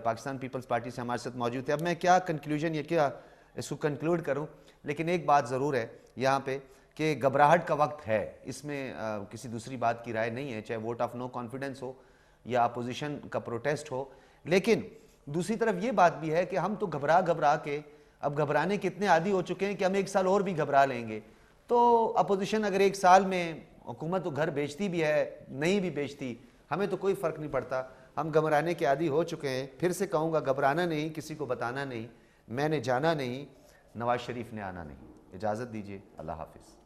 पाकिस्तान पीपल्स पार्टी से हमारे साथ मौजूद थे। अब मैं क्या कंक्लूजन ये क्या इसको कंक्लूड करूं, लेकिन एक बात ज़रूर है यहाँ पे कि घबराहट का वक्त है, इसमें किसी दूसरी बात की राय नहीं है, चाहे वोट ऑफ नो कॉन्फिडेंस हो या अपोजिशन का प्रोटेस्ट हो। लेकिन दूसरी तरफ ये बात भी है कि हम तो घबरा के अब घबराने के इतने आदी हो चुके हैं कि हम 1 साल और भी घबरा लेंगे। तो अपोजिशन अगर 1 साल में हुकूमत तो घर बेचती भी है, नहीं भी बेचती, हमें तो कोई फ़र्क नहीं पड़ता। हम घबराने के आदी हो चुके हैं। फिर से कहूँगा, घबराना नहीं, किसी को बताना नहीं, मैंने जाना नहीं, नवाज शरीफ ने आना नहीं। इजाज़त दीजिए, अल्लाह हाफिज़।